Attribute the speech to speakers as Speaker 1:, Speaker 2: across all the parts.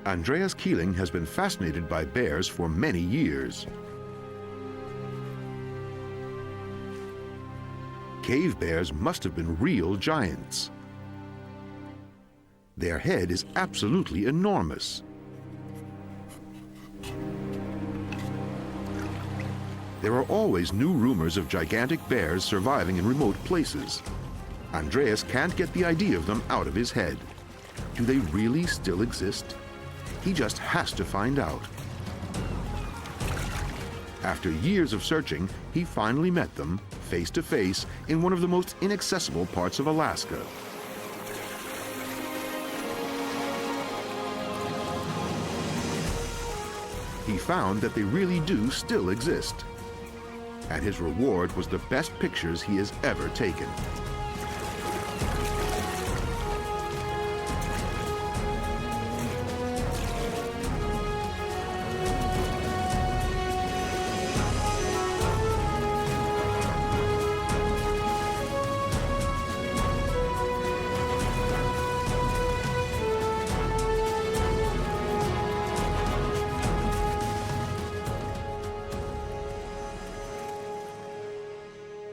Speaker 1: Andreas Kieling has been fascinated by bears for many years. Cave bears must have been real giants. Their head is absolutely enormous. There are always new rumors of gigantic bears surviving in remote places. Andreas can't get the idea of them out of his head. Do they really still exist? He just has to find out. After years of searching, he finally met them face to face in one of the most inaccessible parts of Alaska. He found that they really do still exist. And his reward was the best pictures he has ever taken.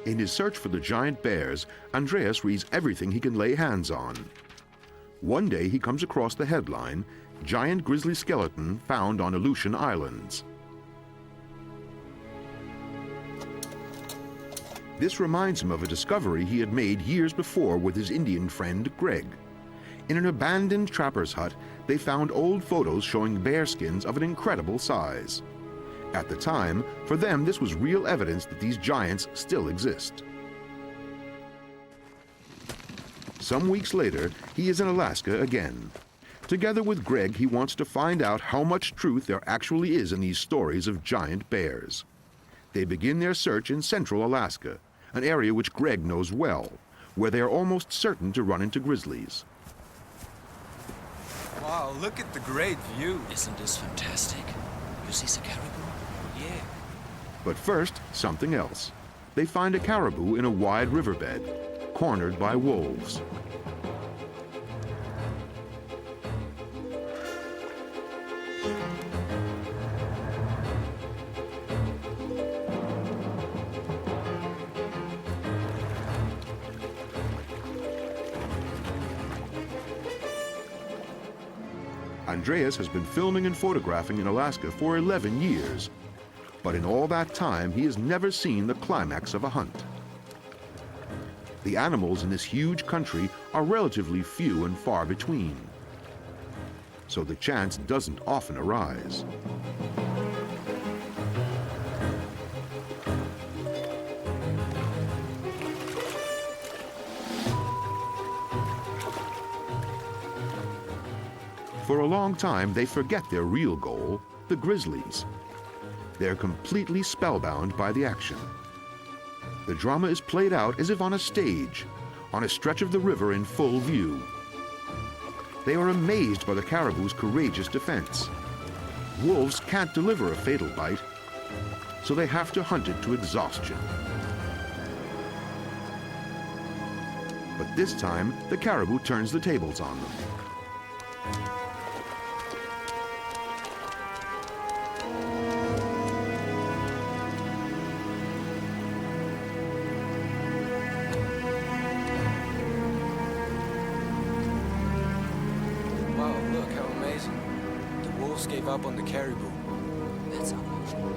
Speaker 1: In his search for the giant bears, Andreas reads everything he can lay hands on. One day he comes across the headline, "Giant Grizzly Skeleton Found on Aleutian Islands." This reminds him of a discovery he had made years before with his Indian friend Greg. In an abandoned trapper's hut, they found old photos showing bear skins of an incredible size. At the time, for them, this was real evidence that these giants still exist. Some weeks later, he is in Alaska again. Together with Greg, he wants to find out how much truth there actually is in these stories of giant bears. They begin their search in central Alaska, an area which Greg knows well, where they are almost certain to run into grizzlies.
Speaker 2: Wow, look at the great view.
Speaker 3: Isn't this fantastic? You see the caribou?
Speaker 2: Yeah.
Speaker 1: But first, something else. They find a caribou in a wide riverbed, cornered by wolves. Andreas has been filming and photographing in Alaska for 11 years. But in all that time, he has never seen the climax of a hunt. The animals in this huge country are relatively few and far between, so the chance doesn't often arise. For a long time, they forget their real goal, the grizzlies. They're completely spellbound by the action. The drama is played out as if on a stage, on a stretch of the river in full view. They are amazed by the caribou's courageous defense. Wolves can't deliver a fatal bite, so they have to hunt it to exhaustion. But this time, the caribou turns the tables on them.
Speaker 2: Gave up on the caribou.
Speaker 3: That's unusual.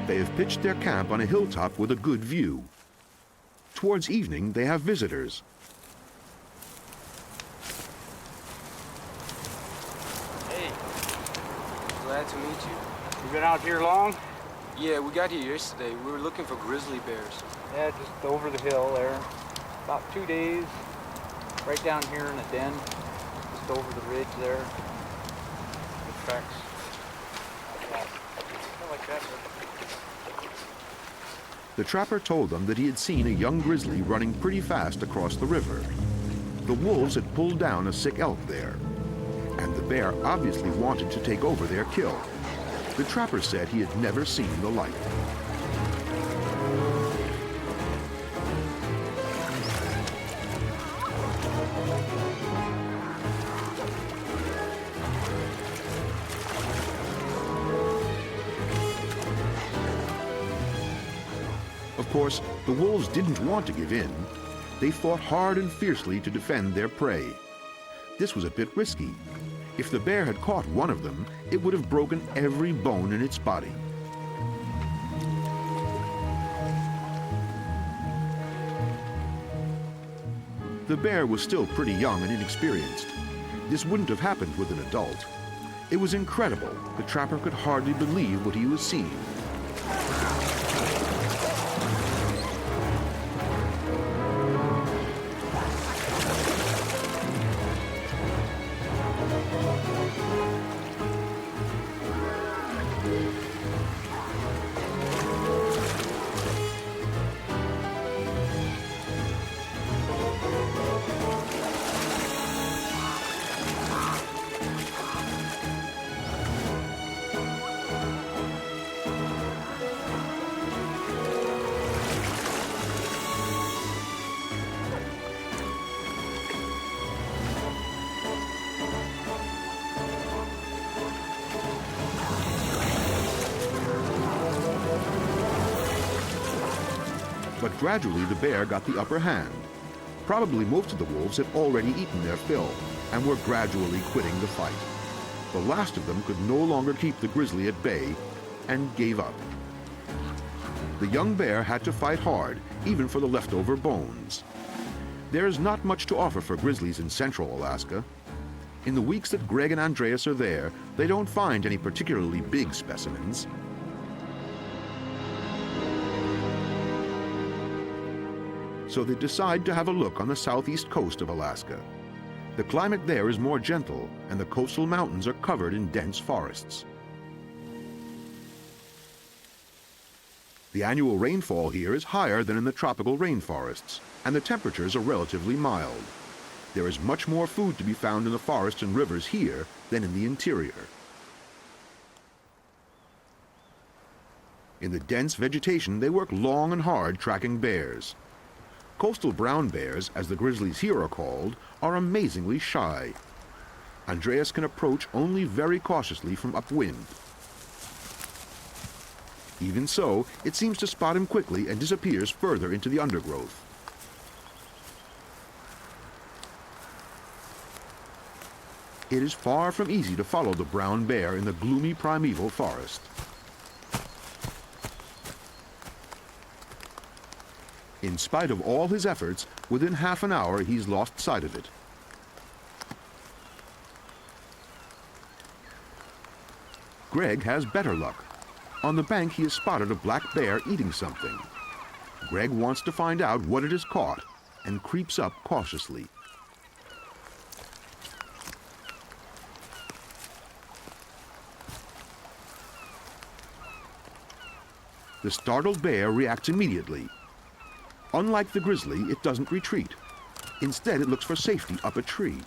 Speaker 1: They have pitched their camp on a hilltop with a good view. Towards evening, they have visitors.
Speaker 4: Hey,
Speaker 2: Glad to meet you.
Speaker 4: you been out here long?
Speaker 2: Yeah, we got here yesterday. We were looking for grizzly bears.
Speaker 4: Yeah, just over the hill there. About 2 days. Right down here in the den, just over the ridge there. The tracks. Yeah, like that.
Speaker 1: The trapper told them that he had seen a young grizzly running pretty fast across the river. The wolves had pulled down a sick elk there, and the bear obviously wanted to take over their kill. The trapper said he had never seen the like. Of course, the wolves didn't want to give in. They fought hard and fiercely to defend their prey. This was a bit risky. If the bear had caught one of them, it would have broken every bone in its body. The bear was still pretty young and inexperienced. This wouldn't have happened with an adult. It was incredible. The trapper could hardly believe what he was seeing. But gradually the bear got the upper hand. Probably most of the wolves had already eaten their fill and were gradually quitting the fight. The last of them could no longer keep the grizzly at bay and gave up. The young bear had to fight hard, even for the leftover bones. There's not much to offer for grizzlies in central Alaska. In the weeks that Greg and Andreas are there, they don't find any particularly big specimens. So they decide to have a look on the southeast coast of Alaska. The climate there is more gentle, and the coastal mountains are covered in dense forests. The annual rainfall here is higher than in the tropical rainforests, and the temperatures are relatively mild. There is much more food to be found in the forests and rivers here than in the interior. In the dense vegetation, they work long and hard tracking bears. Coastal brown bears, as the grizzlies here are called, are amazingly shy. Andreas can approach only very cautiously from upwind. Even so, it seems to spot him quickly and disappears further into the undergrowth. It is far from easy to follow the brown bear in the gloomy primeval forest. In spite of all his efforts, within half an hour he's lost sight of it. Greg has better luck. On the bank he has spotted a black bear eating something. Greg wants to find out what it has caught and creeps up cautiously. The startled bear reacts immediately. Unlike the grizzly, it doesn't retreat. Instead, it looks for safety up a tree.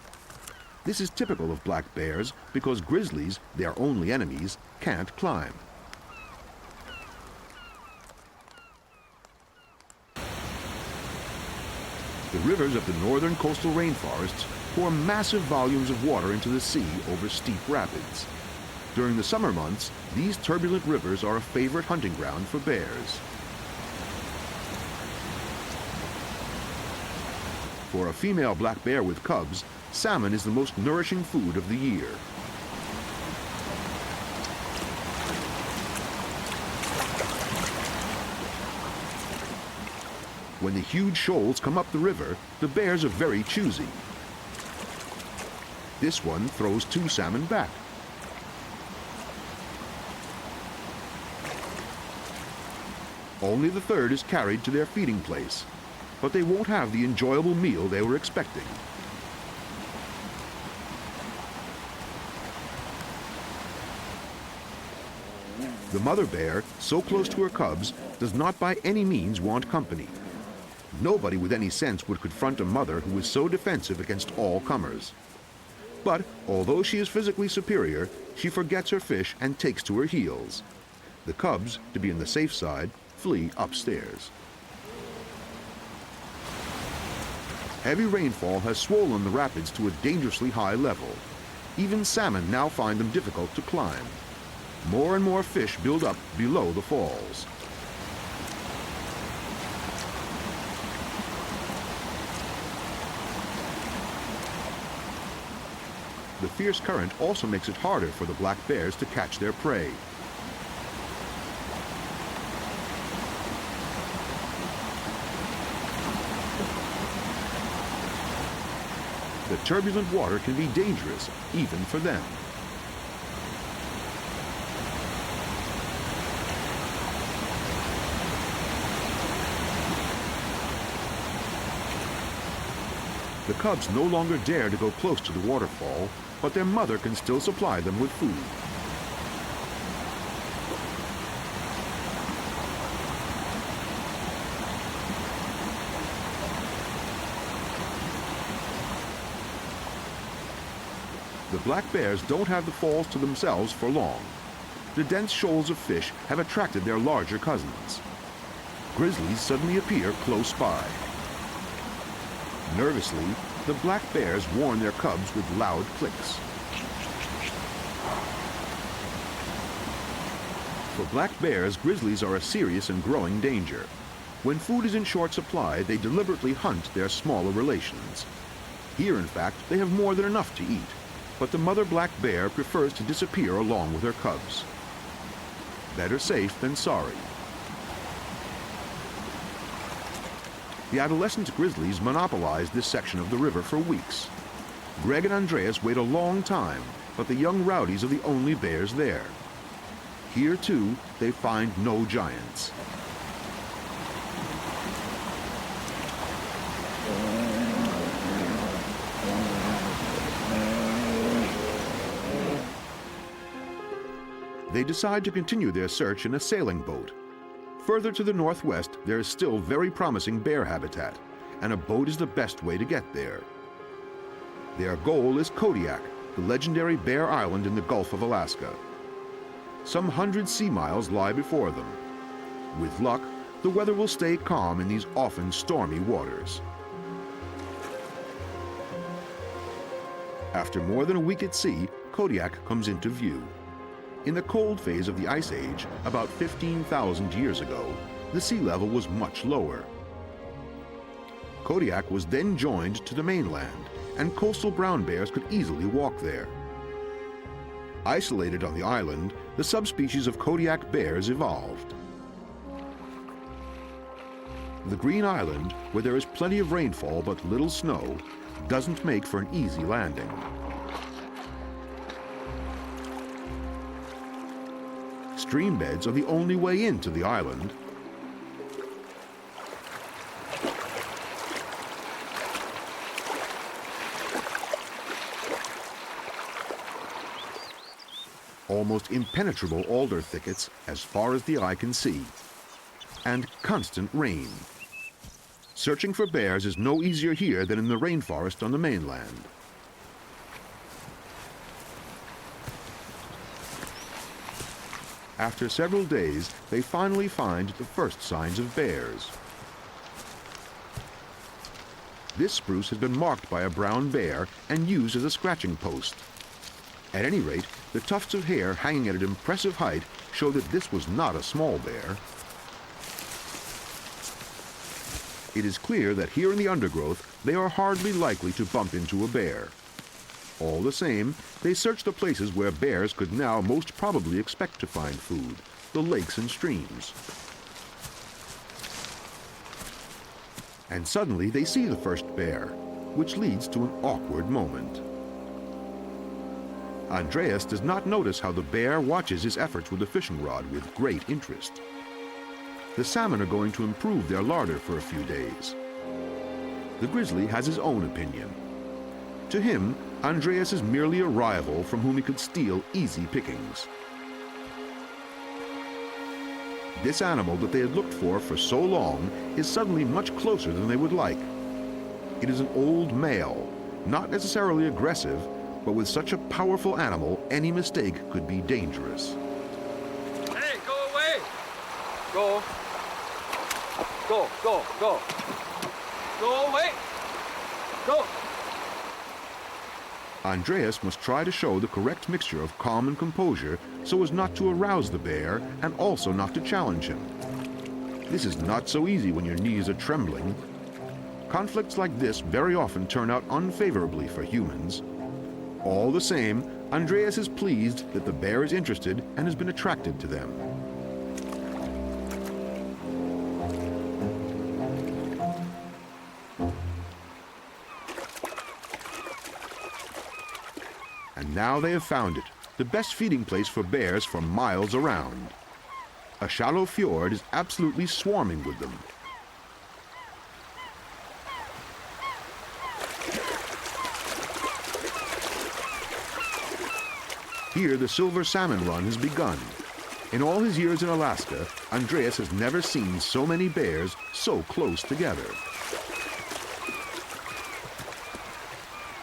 Speaker 1: This is typical of black bears because grizzlies, their only enemies, can't climb. The rivers of the northern coastal rainforests pour massive volumes of water into the sea over steep rapids. During the summer months, these turbulent rivers are a favorite hunting ground for bears. For a female black bear with cubs, salmon is the most nourishing food of the year. When the huge shoals come up the river, the bears are very choosy. This one throws 2 salmon back. Only the third is carried to their feeding place, but they won't have the enjoyable meal they were expecting. The mother bear, so close to her cubs, does not by any means want company. Nobody with any sense would confront a mother who is so defensive against all comers. But although she is physically superior, she forgets her fish and takes to her heels. The cubs, to be on the safe side, flee upstairs. Heavy rainfall has swollen the rapids to a dangerously high level. Even salmon now find them difficult to climb. More and more fish build up below the falls. The fierce current also makes it harder for the black bears to catch their prey. The turbulent water can be dangerous, even for them. The cubs no longer dare to go close to the waterfall, but their mother can still supply them with food. The black bears don't have the falls to themselves for long. The dense shoals of fish have attracted their larger cousins. Grizzlies suddenly appear close by. Nervously, the black bears warn their cubs with loud clicks. For black bears, grizzlies are a serious and growing danger. When food is in short supply, they deliberately hunt their smaller relations. Here, in fact, they have more than enough to eat, but the mother black bear prefers to disappear along with her cubs. Better safe than sorry. The adolescent grizzlies monopolize this section of the river for weeks. Greg and Andreas wait a long time, but the young rowdies are the only bears there. Here, too, they find no giants. They decide to continue their search in a sailing boat. Further to the northwest, there is still very promising bear habitat, and a boat is the best way to get there. Their goal is Kodiak, the legendary bear island in the Gulf of Alaska. Some 100 sea miles lie before them. With luck, the weather will stay calm in these often stormy waters. After more than a week at sea, Kodiak comes into view. In the cold phase of the Ice Age, about 15,000 years ago, the sea level was much lower. Kodiak was then joined to the mainland, and coastal brown bears could easily walk there. Isolated on the island, the subspecies of Kodiak bears evolved. The Green Island, where there is plenty of rainfall but little snow, doesn't make for an easy landing. Stream beds are the only way into the island. Almost impenetrable alder thickets as far as the eye can see. And constant rain. Searching for bears is no easier here than in the rainforest on the mainland. After several days, they finally find the first signs of bears. This spruce has been marked by a brown bear and used as a scratching post. At any rate, the tufts of hair hanging at an impressive height show that this was not a small bear. It is clear that here in the undergrowth, they are hardly likely to bump into a bear. All the same, they search the places where bears could now most probably expect to find food, the lakes and streams. And suddenly they see the first bear, which leads to an awkward moment. Andreas does not notice how the bear watches his efforts with the fishing rod with great interest. The salmon are going to improve their larder for a few days. The grizzly has his own opinion. To him, Andreas is merely a rival from whom he could steal easy pickings. This animal that they had looked for so long is suddenly much closer than they would like. It is an old male, not necessarily aggressive, but with such a powerful animal, any mistake could be dangerous.
Speaker 2: Hey, go away!
Speaker 4: Go. Go, go, go.
Speaker 2: Go away! Go!
Speaker 1: Andreas must try to show the correct mixture of calm and composure so as not to arouse the bear and also not to challenge him. This is not so easy when your knees are trembling. Conflicts like this very often turn out unfavorably for humans. All the same, Andreas is pleased that the bear is interested and has been attracted to them. And now they have found it, the best feeding place for bears for miles around. A shallow fjord is absolutely swarming with them. Here, the silver salmon run has begun. In all his years in Alaska, Andreas has never seen so many bears so close together.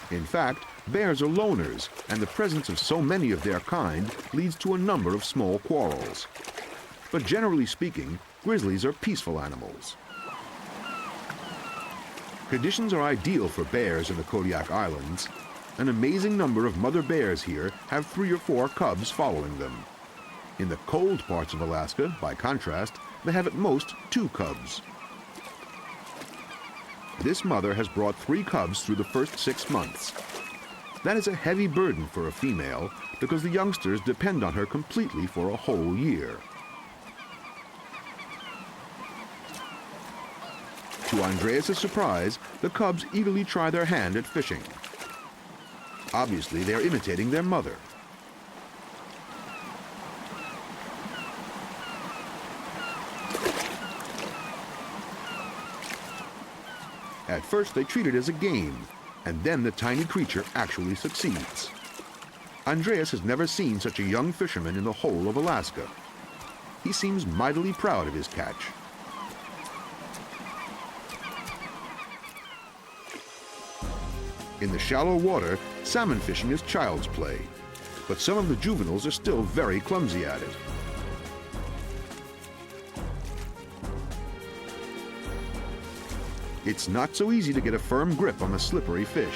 Speaker 1: In fact, bears are loners, and the presence of so many of their kind leads to a number of small quarrels. But generally speaking, grizzlies are peaceful animals. Conditions are ideal for bears in the Kodiak Islands. An amazing number of mother bears here have 3 or 4 cubs following them. In the cold parts of Alaska, by contrast, they have at most 2 cubs. This mother has brought 3 cubs through the first 6 months. That is a heavy burden for a female because the youngsters depend on her completely for a whole year. To Andreas' surprise, the cubs eagerly try their hand at fishing. Obviously, they are imitating their mother. At first, they treat it as a game, and then the tiny creature actually succeeds. Andreas has never seen such a young fisherman in the whole of Alaska. He seems mightily proud of his catch. In the shallow water, salmon fishing is child's play, but some of the juveniles are still very clumsy at it. It's not so easy to get a firm grip on the slippery fish.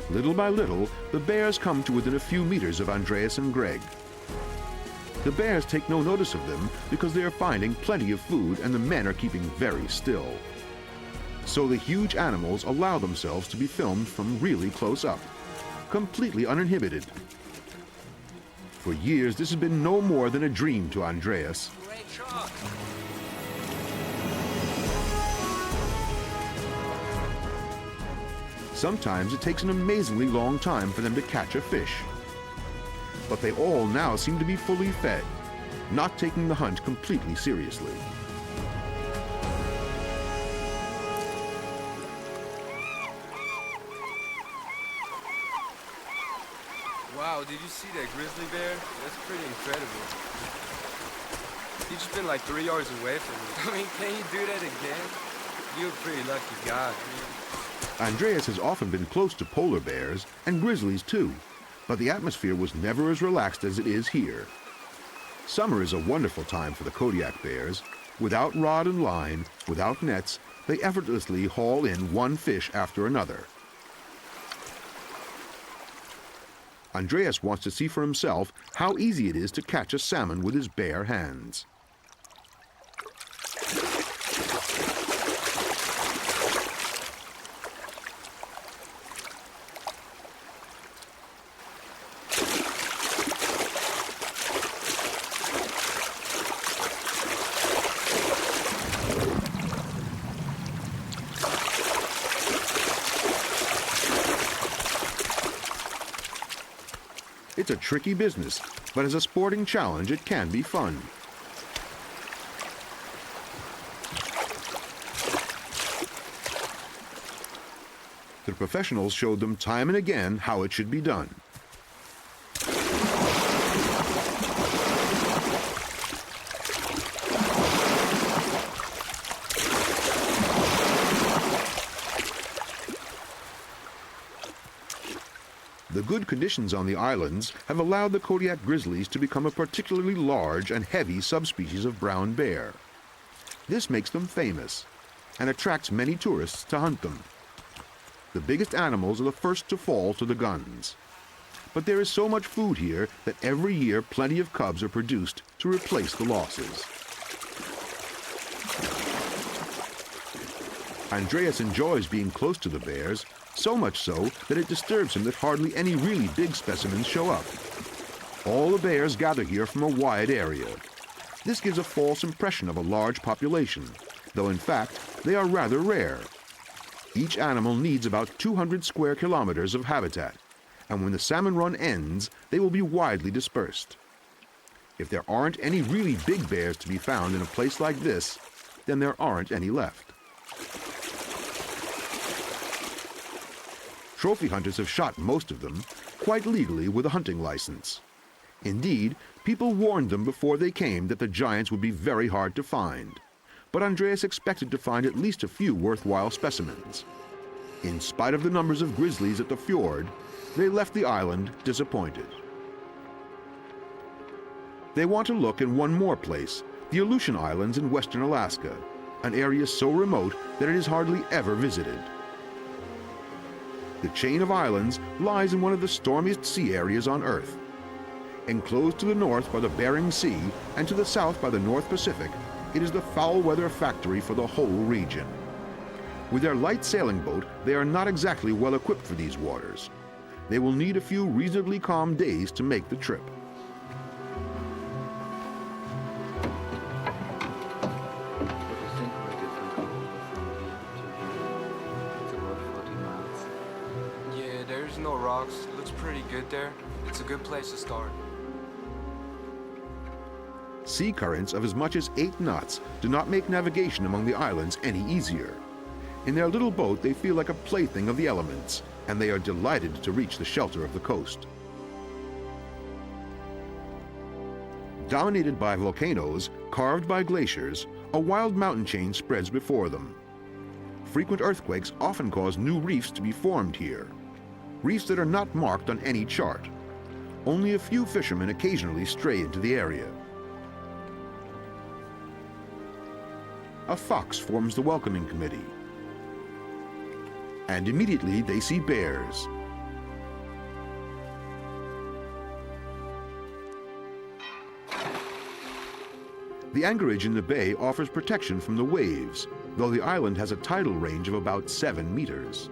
Speaker 1: Little by little, the bears come to within a few meters of Andreas and Greg. The bears take no notice of them because they are finding plenty of food and the men are keeping very still. So the huge animals allow themselves to be filmed from really close up, completely uninhibited. For years, this has been no more than a dream to Andreas.
Speaker 3: Great shot.
Speaker 1: Sometimes it takes an amazingly long time for them to catch a fish. But they all now seem to be fully fed, not taking the hunt completely seriously.
Speaker 2: Wow, did you see that grizzly bear? That's pretty incredible. He just been like 3 yards away from me. I mean, can you do that again? You're a pretty lucky guy.
Speaker 1: Andreas has often been close to polar bears and grizzlies too, but the atmosphere was never as relaxed as it is here. Summer is a wonderful time for the Kodiak bears. Without rod and line, without nets, they effortlessly haul in one fish after another. Andreas wants to see for himself how easy it is to catch a salmon with his bare hands. It's a tricky business, but as a sporting challenge, it can be fun. The professionals showed them time and again how it should be done. The good conditions on the islands have allowed the Kodiak grizzlies to become a particularly large and heavy subspecies of brown bear. This makes them famous and attracts many tourists to hunt them. The biggest animals are the first to fall to the guns. but there is so much food here that every year plenty of cubs are produced to replace the losses. Andreas enjoys being close to the bears, so much so that it disturbs him that hardly any really big specimens show up. All the bears gather here from a wide area. This gives a false impression of a large population, though in fact they are rather rare. Each animal needs about 200 square kilometers of habitat, and when the salmon run ends, they will be widely dispersed. If there aren't any really big bears to be found in a place like this, then there aren't any left. Trophy hunters have shot most of them, quite legally with a hunting license. Indeed, people warned them before they came that the giants would be very hard to find, but Andreas expected to find at least a few worthwhile specimens. In spite of the numbers of grizzlies at the fjord, they left the island disappointed. They want to look in one more place, the Aleutian Islands in western Alaska, an area so remote that it is hardly ever visited. The chain of islands lies in one of the stormiest sea areas on Earth. Enclosed to the north by the Bering Sea and to the south by the North Pacific, it is the foul-weather factory for the whole region. With their light sailing boat, they are not exactly well equipped for these waters. They will need a few reasonably calm days to make the trip.
Speaker 2: Yeah, there's no rocks. Looks pretty good there. It's a good place to start.
Speaker 1: Sea currents of as much as 8 knots do not make navigation among the islands any easier. In their little boat, they feel like a plaything of the elements, and they are delighted to reach the shelter of the coast. Dominated by volcanoes, carved by glaciers, a wild mountain chain spreads before them. Frequent earthquakes often cause new reefs to be formed here, reefs that are not marked on any chart. Only a few fishermen occasionally stray into the area. A fox forms the welcoming committee. And immediately they see bears. The anchorage in the bay offers protection from the waves, though the island has a tidal range of about 7 meters.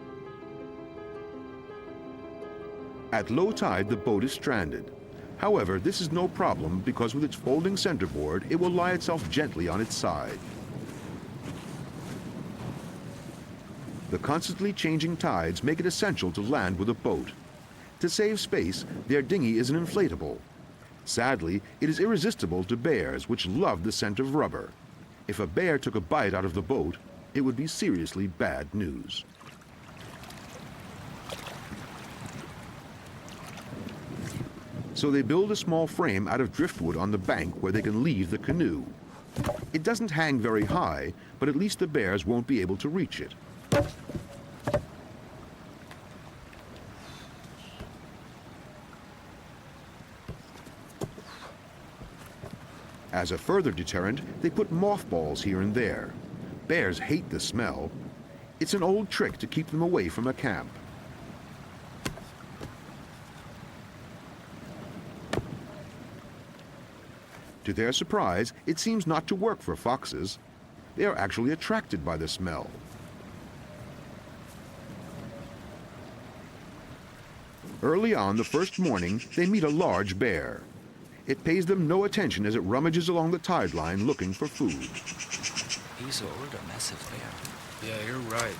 Speaker 1: At low tide, the boat is stranded. However, this is no problem because with its folding centerboard, it will lie itself gently on its side. The constantly changing tides make it essential to land with a boat. To save space, their dinghy is an inflatable. Sadly, it is irresistible to bears, which love the scent of rubber. If a bear took a bite out of the boat, it would be seriously bad news. So they build a small frame out of driftwood on the bank where they can leave the canoe. It doesn't hang very high, but at least the bears won't be able to reach it. As a further deterrent, they put mothballs here and there. Bears hate the smell. It's an old trick to keep them away from a camp. To their surprise, it seems not to work for foxes. They are actually attracted by the smell. Early on the first morning, they meet a large bear. It pays them no attention as it rummages along the tide line looking for food.
Speaker 3: He's an older, massive bear.
Speaker 2: Yeah, you're right.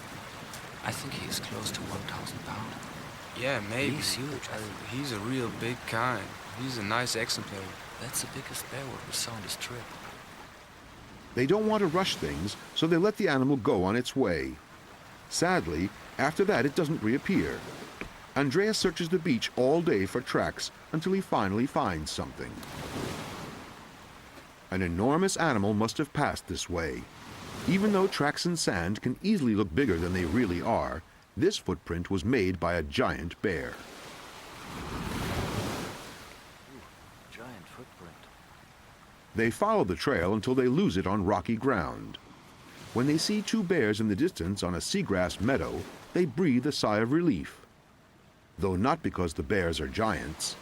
Speaker 3: I think he's close to 1,000 pounds.
Speaker 2: Yeah, maybe.
Speaker 3: He's huge.
Speaker 2: He's a real big kind. He's a nice exemplar.
Speaker 3: That's the biggest bear we saw on this trip.
Speaker 1: They don't want to rush things, so they let the animal go on its way. Sadly, after that it doesn't reappear. Andreas searches the beach all day for tracks until he finally finds something. An enormous animal must have passed this way. Even though tracks in sand can easily look bigger than they really are, this footprint was made by a giant bear.
Speaker 3: Giant footprint.
Speaker 1: They follow the trail until they lose it on rocky ground. When they see 2 bears in the distance on a seagrass meadow, they breathe a sigh of relief. though not because the bears are giants.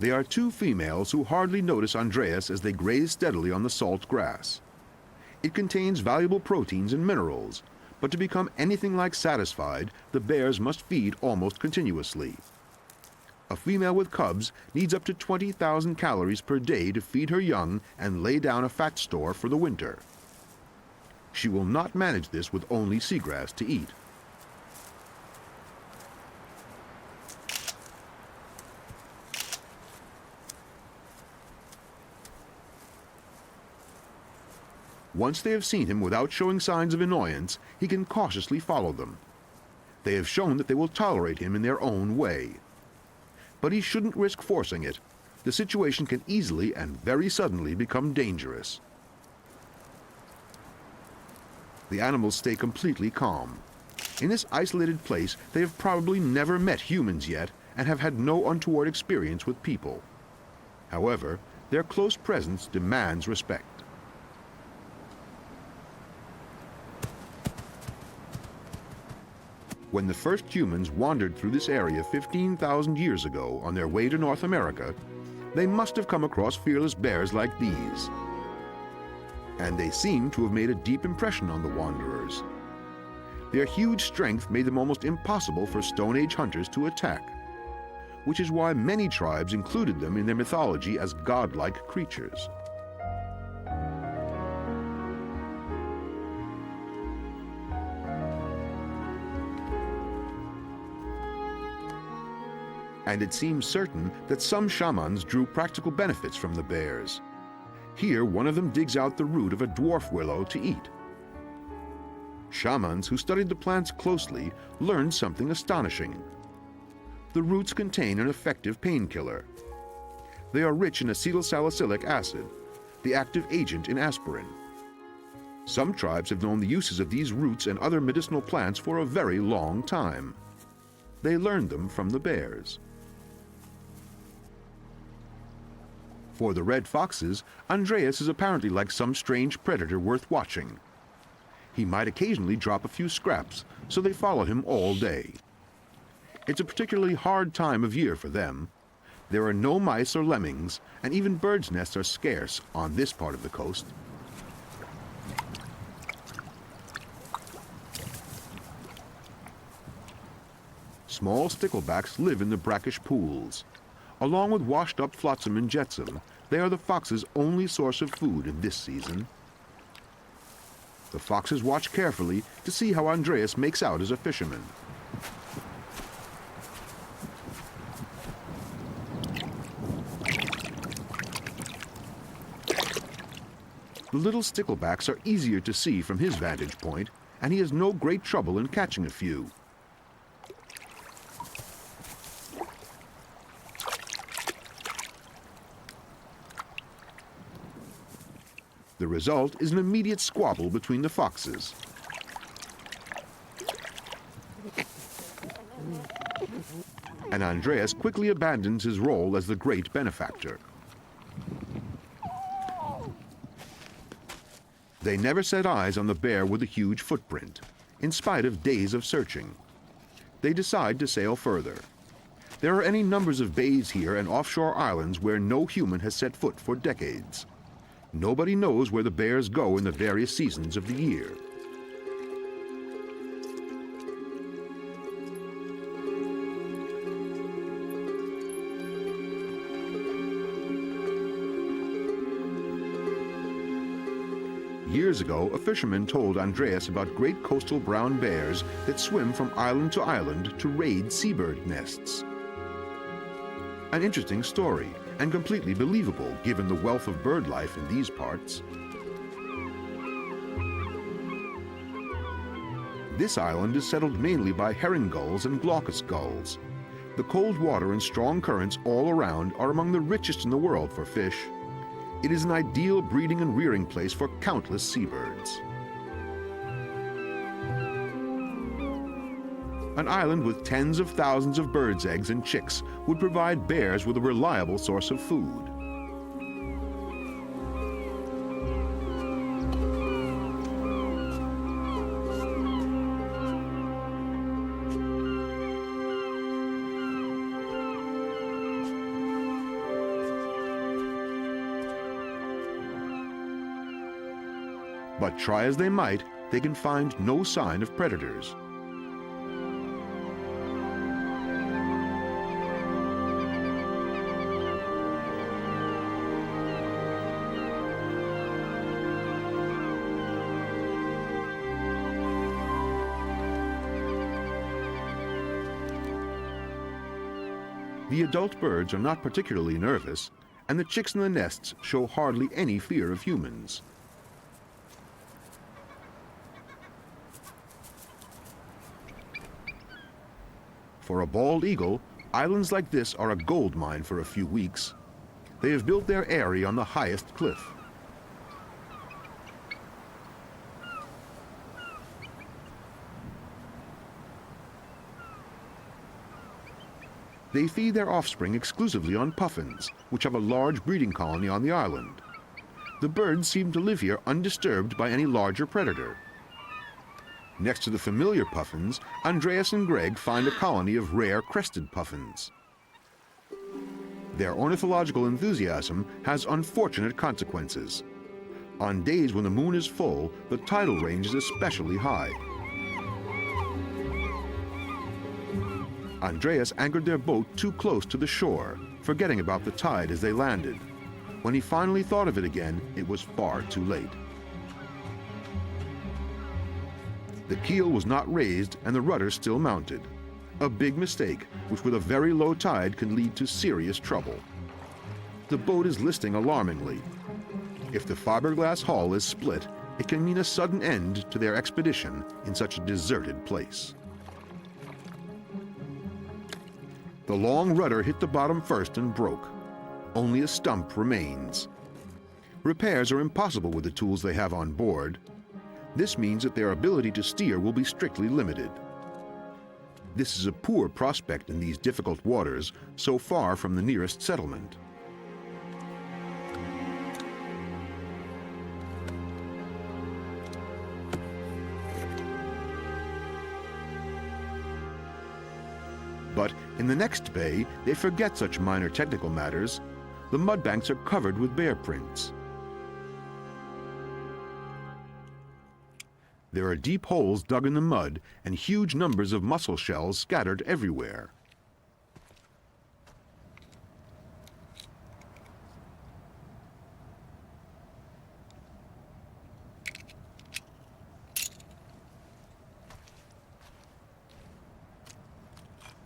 Speaker 1: They are two females who hardly notice Andreas as they graze steadily on the salt grass. It contains valuable proteins and minerals, but to become anything like satisfied, the bears must feed almost continuously. A female with cubs needs up to 20,000 calories per day to feed her young and lay down a fat store for the winter. She will not manage this with only seagrass to eat. Once they have seen him without showing signs of annoyance, he can cautiously follow them. They have shown that they will tolerate him in their own way. But he shouldn't risk forcing it. The situation can easily and very suddenly become dangerous. The animals stay completely calm. In this isolated place, they have probably never met humans yet and have had no untoward experience with people. However, their close presence demands respect. When the first humans wandered through this area 15,000 years ago on their way to North America, they must have come across fearless bears like these. And they seem to have made a deep impression on the wanderers. Their huge strength made them almost impossible for Stone Age hunters to attack, which is why many tribes included them in their mythology as godlike creatures. And it seems certain that some shamans drew practical benefits from the bears. Here, one of them digs out the root of a dwarf willow to eat. Shamans who studied the plants closely learned something astonishing. The roots contain an effective painkiller. They are rich in acetylsalicylic acid, the active agent in aspirin. Some tribes have known the uses of these roots and other medicinal plants for a very long time. They learned them from the bears. For the red foxes, Andreas is apparently like some strange predator worth watching. He might occasionally drop a few scraps, so they follow him all day. It's a particularly hard time of year for them. There are no mice or lemmings, and even birds' nests are scarce on this part of the coast. Small sticklebacks live in the brackish pools. Along with washed-up flotsam and jetsam, they are the fox's only source of food in this season. The foxes watch carefully to see how Andreas makes out as a fisherman. The little sticklebacks are easier to see from his vantage point, and he has no great trouble in catching a few. The result is an immediate squabble between the foxes. And Andreas quickly abandons his role as the great benefactor. They never set eyes on the bear with a huge footprint, in spite of days of searching. They decide to sail further. There are any numbers of bays here and offshore islands where no human has set foot for decades. Nobody knows where the bears go in the various seasons of the year. Years ago, a fisherman told Andreas about great coastal brown bears that swim from island to island to raid seabird nests. An interesting story, and completely believable given the wealth of bird life in these parts. This island is settled mainly by herring gulls and glaucous gulls. The cold water and strong currents all around are among the richest in the world for fish. It is an ideal breeding and rearing place for countless seabirds. An island with tens of thousands of birds' eggs and chicks would provide bears with a reliable source of food. But try as they might, they can find no sign of predators. The adult birds are not particularly nervous, and the chicks in the nests show hardly any fear of humans. For a bald eagle, islands like this are a gold mine for a few weeks. They have built their eyrie on the highest cliff. They feed their offspring exclusively on puffins, which have a large breeding colony on the island. The birds seem to live here undisturbed by any larger predator. Next to the familiar puffins, Andreas and Greg find a colony of rare crested puffins. Their ornithological enthusiasm has unfortunate consequences. On days when the moon is full, the tidal range is especially high. Andreas anchored their boat too close to the shore, forgetting about the tide as they landed. When he finally thought of it again, it was far too late. The keel was not raised and the rudder still mounted. A big mistake, which with a very low tide can lead to serious trouble. The boat is listing alarmingly. If the fiberglass hull is split, it can mean a sudden end to their expedition in such a deserted place. The long rudder hit the bottom first and broke. Only a stump remains. Repairs are impossible with the tools they have on board. This means that their ability to steer will be strictly limited. This is a poor prospect in these difficult waters, so far from the nearest settlement. But in the next bay, they forget such minor technical matters. The mudbanks are covered with bear prints. There are deep holes dug in the mud and huge numbers of mussel shells scattered everywhere.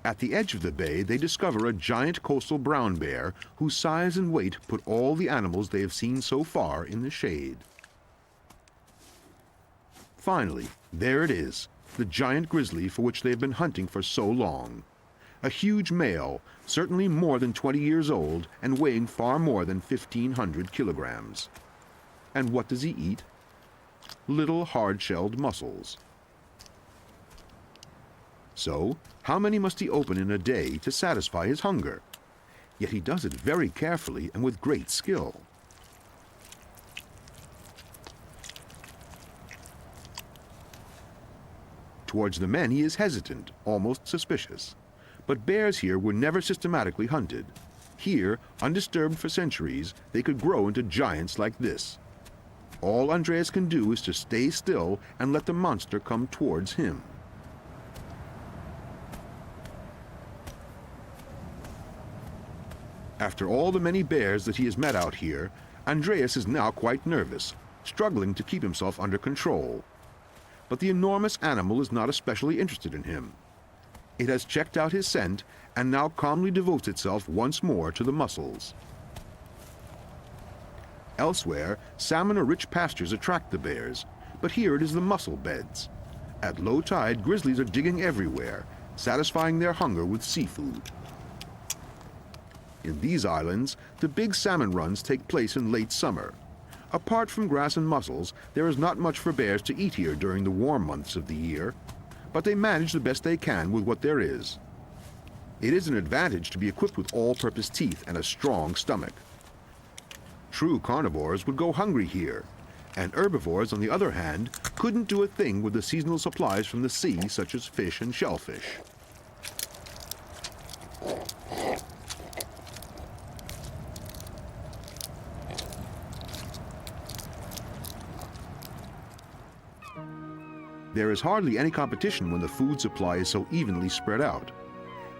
Speaker 1: At the edge of the bay, they discover a giant coastal brown bear whose size and weight put all the animals they have seen so far in the shade. Finally, there it is, the giant grizzly for which they have been hunting for so long. A huge male, certainly more than 20 years old and weighing far more than 1,500 kilograms. And what does he eat? Little hard-shelled mussels. So, how many must he open in a day to satisfy his hunger? Yet he does it very carefully and with great skill. Towards the men he is hesitant, almost suspicious. But bears here were never systematically hunted. Here, undisturbed for centuries, they could grow into giants like this. All Andreas can do is to stay still and let the monster come towards him. After all the many bears that he has met out here, Andreas is now quite nervous, struggling to keep himself under control. But the enormous animal is not especially interested in him. It has checked out his scent and now calmly devotes itself once more to the mussels. Elsewhere, salmon or rich pastures attract the bears, but here it is the mussel beds. At low tide, grizzlies are digging everywhere, satisfying their hunger with seafood. In these islands, the big salmon runs take place in late summer. Apart from grass and mussels, there is not much for bears to eat here during the warm months of the year, but they manage the best they can with what there is. It is an advantage to be equipped with all-purpose teeth and a strong stomach. True carnivores would go hungry here, and herbivores, on the other hand, couldn't do a thing with the seasonal supplies from the sea, such as fish and shellfish. There is hardly any competition when the food supply is so evenly spread out.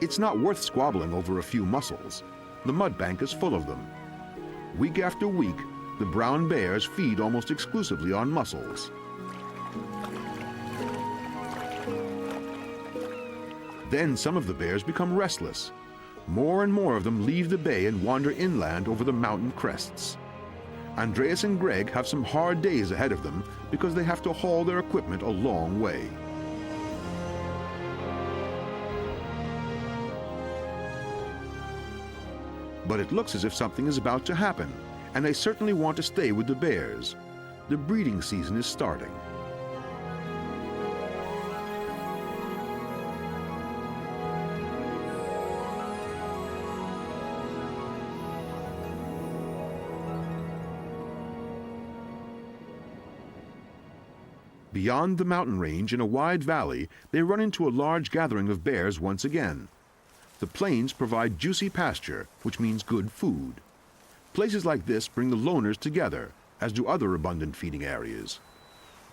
Speaker 1: It's not worth squabbling over a few mussels. The mud bank is full of them. Week after week, the brown bears feed almost exclusively on mussels. Then some of the bears become restless. More and more of them leave the bay and wander inland over the mountain crests. Andreas and Greg have some hard days ahead of them because they have to haul their equipment a long way. But it looks as if something is about to happen, and they certainly want to stay with the bears. The breeding season is starting. Beyond the mountain range, in a wide valley, they run into a large gathering of bears once again. The plains provide juicy pasture, which means good food. Places like this bring the loners together, as do other abundant feeding areas.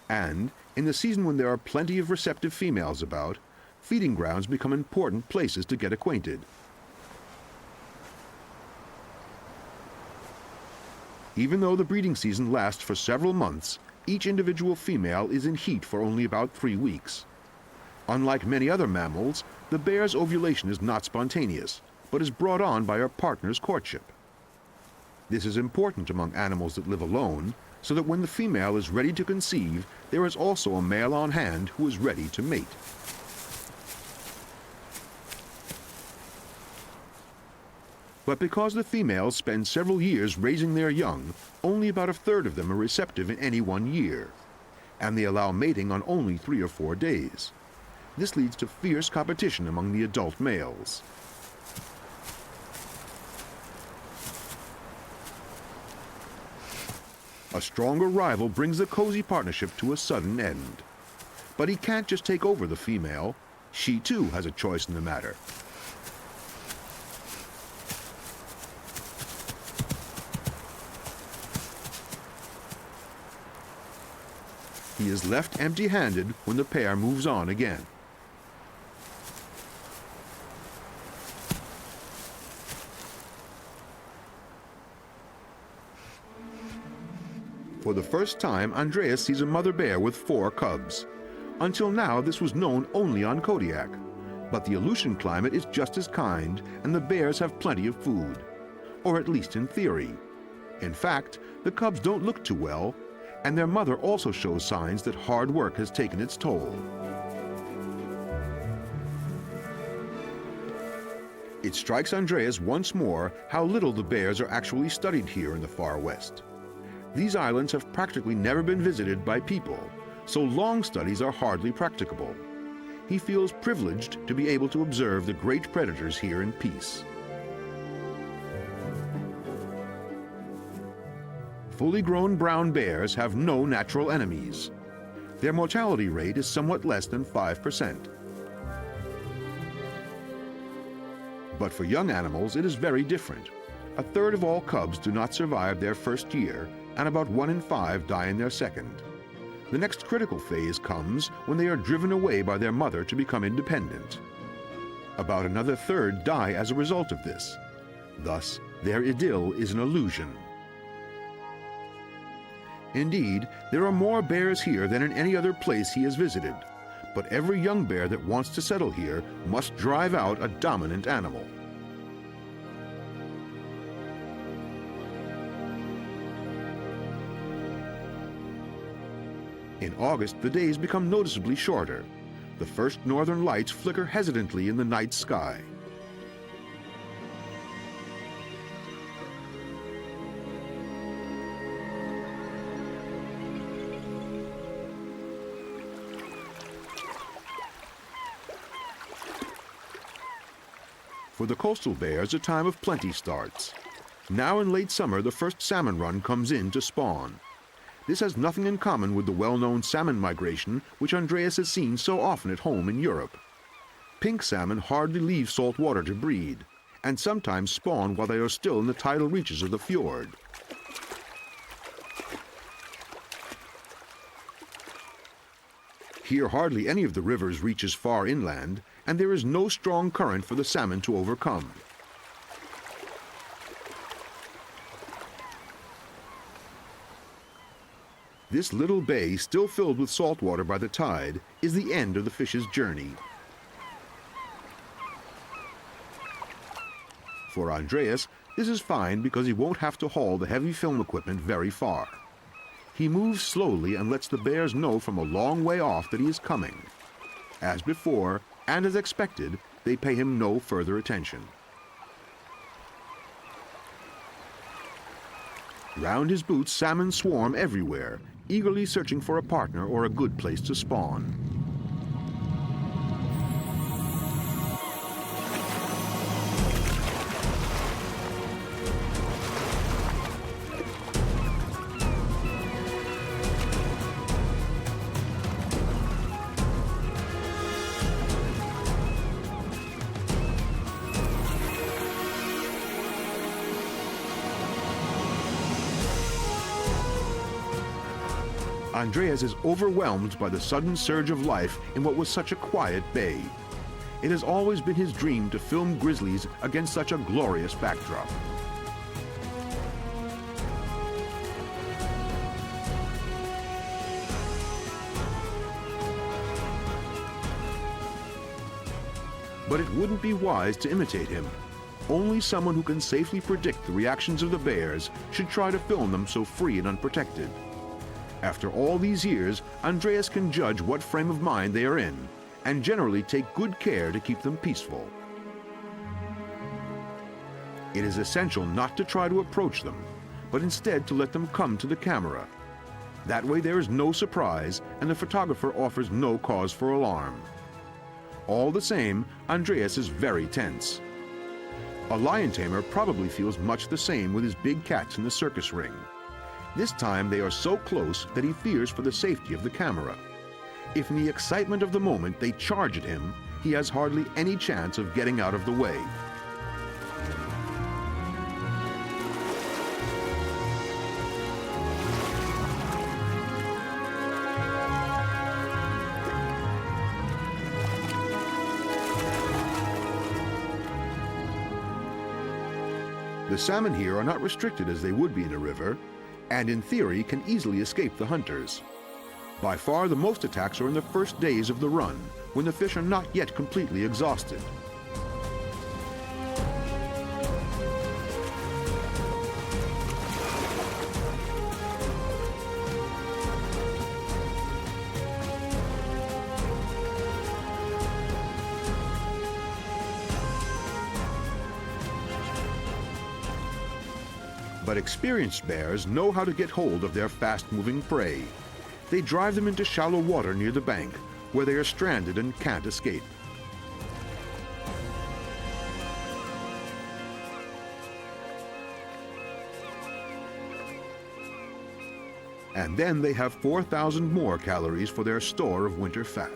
Speaker 1: And, in the season when there are plenty of receptive females about, feeding grounds become important places to get acquainted. Even though the breeding season lasts for several months, each individual female is in heat for only about 3 weeks. Unlike many other mammals, the bear's ovulation is not spontaneous, but is brought on by her partner's courtship. This is important among animals that live alone, so that when the female is ready to conceive, there is also a male on hand who is ready to mate. But because the females spend several years raising their young, only about 1/3 of them are receptive in any one year, and they allow mating on only 3 or 4 days. This leads to fierce competition among the adult males. A stronger rival brings the cozy partnership to a sudden end. But he can't just take over the female. She too has a choice in the matter. He is left empty-handed when the pair moves on again. For the first time, Andreas sees a mother bear with 4 cubs. Until now, this was known only on Kodiak. But the Aleutian climate is just as kind, and the bears have plenty of food. Or at least in theory. In fact, the cubs don't look too well, and their mother also shows signs that hard work has taken its toll. It strikes Andreas once more how little the bears are actually studied here in the far west. These islands have practically never been visited by people, so long studies are hardly practicable. He feels privileged to be able to observe the great predators here in peace. Fully grown brown bears have no natural enemies. Their mortality rate is somewhat less than 5%. But for young animals, it is very different. 1/3 of all cubs do not survive their first year, and about 1 in 5 die in their second. The next critical phase comes when they are driven away by their mother to become independent. About another 1/3 die as a result of this. Thus, their idyll is an illusion. Indeed, there are more bears here than in any other place he has visited, but every young bear that wants to settle here must drive out a dominant animal. In August, the days become noticeably shorter. The first northern lights flicker hesitantly in the night sky. For the coastal bears, a time of plenty starts. Now in late summer, the first salmon run comes in to spawn. This has nothing in common with the well-known salmon migration which Andreas has seen so often at home in Europe. Pink salmon hardly leave salt water to breed, and sometimes spawn while they are still in the tidal reaches of the fjord. Here hardly any of the rivers reaches far inland, and there is no strong current for the salmon to overcome. This little bay, still filled with salt water by the tide, is the end of the fish's journey. For Andreas, this is fine because he won't have to haul the heavy film equipment very far. He moves slowly and lets the bears know from a long way off that he is coming. As before, and as expected, they pay him no further attention. Round his boots, salmon swarm everywhere, eagerly searching for a partner or a good place to spawn. Andreas is overwhelmed by the sudden surge of life in what was such a quiet bay. It has always been his dream to film grizzlies against such a glorious backdrop. But it wouldn't be wise to imitate him. Only someone who can safely predict the reactions of the bears should try to film them so free and unprotected. After all these years, Andreas can judge what frame of mind they are in, and generally take good care to keep them peaceful. It is essential not to try to approach them, but instead to let them come to the camera. That way there is no surprise, and the photographer offers no cause for alarm. All the same, Andreas is very tense. A lion tamer probably feels much the same with his big cats in the circus ring. This time they are so close that he fears for the safety of the camera. If in the excitement of the moment they charge at him, he has hardly any chance of getting out of the way. The salmon here are not restricted as they would be in a river, and in theory can easily escape the hunters. By far the most attacks are in the first days of the run, when the fish are not yet completely exhausted. But experienced bears know how to get hold of their fast-moving prey. They drive them into shallow water near the bank, where they are stranded and can't escape. And then they have 4,000 more calories for their store of winter fat.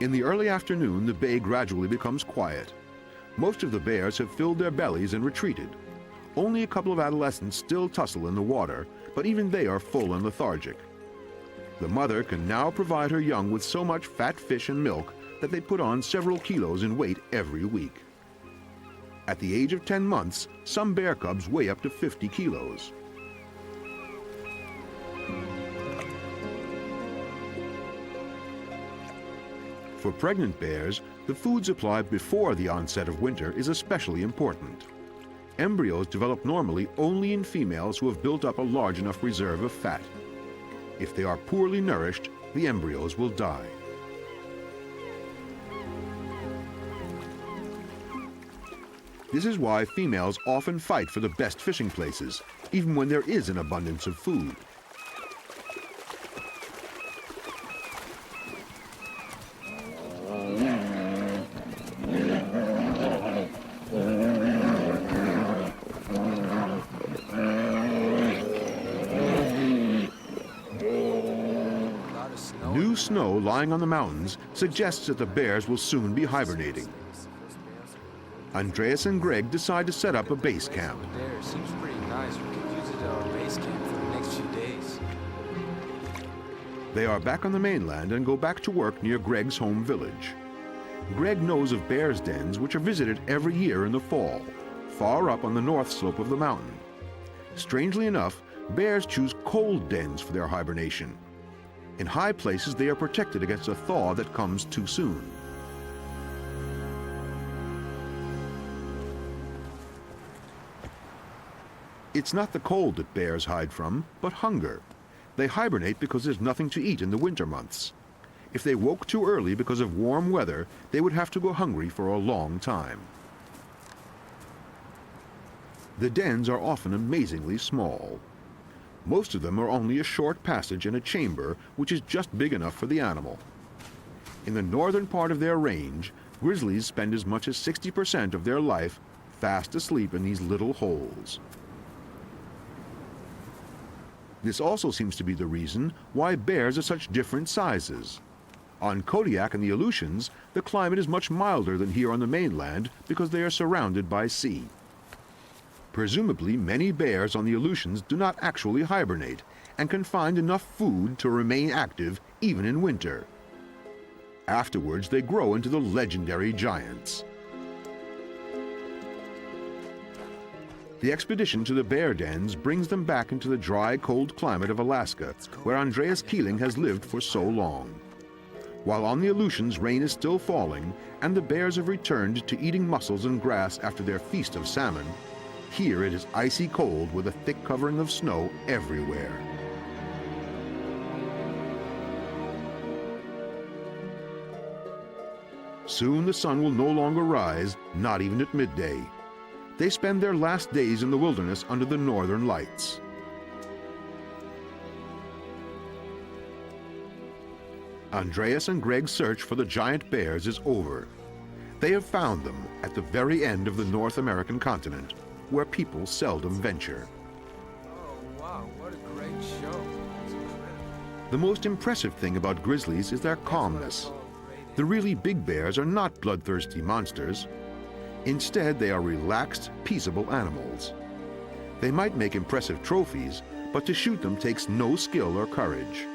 Speaker 1: In the early afternoon, the bay gradually becomes quiet. Most of the bears have filled their bellies and retreated. Only a couple of adolescents still tussle in the water, but even they are full and lethargic. The mother can now provide her young with so much fat fish and milk that they put on several kilos in weight every week. At the age of 10 months, some bear cubs weigh up to 50 kilos. For pregnant bears, the food supply before the onset of winter is especially important. Embryos develop normally only in females who have built up a large enough reserve of fat. If they are poorly nourished, the embryos will die. This is why females often fight for the best fishing places, even when there is an abundance of food. New snow lying on the mountains suggests that the bears will soon be hibernating. Andreas and Greg decide to set up a base camp.
Speaker 2: There seems pretty nice. We could use it
Speaker 3: to our base camp for the next few days.
Speaker 1: They are back on the mainland and go back to work near Greg's home village. Greg knows of bears' dens which are visited every year in the fall, far up on the north slope of the mountain. Strangely enough, bears choose cold dens for their hibernation. In high places, they are protected against a thaw that comes too soon. It's not the cold that bears hide from, but hunger. They hibernate because there's nothing to eat in the winter months. If they woke too early because of warm weather, they would have to go hungry for a long time. The dens are often amazingly small. Most of them are only a short passage and a chamber which is just big enough for the animal. In the northern part of their range, grizzlies spend as much as 60% of their life fast asleep in these little holes. This also seems to be the reason why bears are such different sizes. On Kodiak and the Aleutians, the climate is much milder than here on the mainland because they are surrounded by sea. Presumably, many bears on the Aleutians do not actually hibernate and can find enough food to remain active even in winter. Afterwards, they grow into the legendary giants. The expedition to the bear dens brings them back into the dry, cold climate of Alaska, where Andreas Kieling has lived for so long. While on the Aleutians, rain is still falling, and the bears have returned to eating mussels and grass after their feast of salmon, here it is icy cold with a thick covering of snow everywhere. Soon the sun will no longer rise, not even at midday. They spend their last days in the wilderness under the northern lights. Andreas and Greg's search for the giant bears is over. They have found them at the very end of the North American continent, where people seldom venture.
Speaker 2: Oh, wow, what a great show. That's incredible.
Speaker 1: The most impressive thing about grizzlies is their calmness. The really big bears are not bloodthirsty monsters. Instead, they are relaxed, peaceable animals. They might make impressive trophies, but to shoot them takes no skill or courage.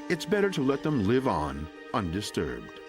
Speaker 1: It's better to let them live on undisturbed.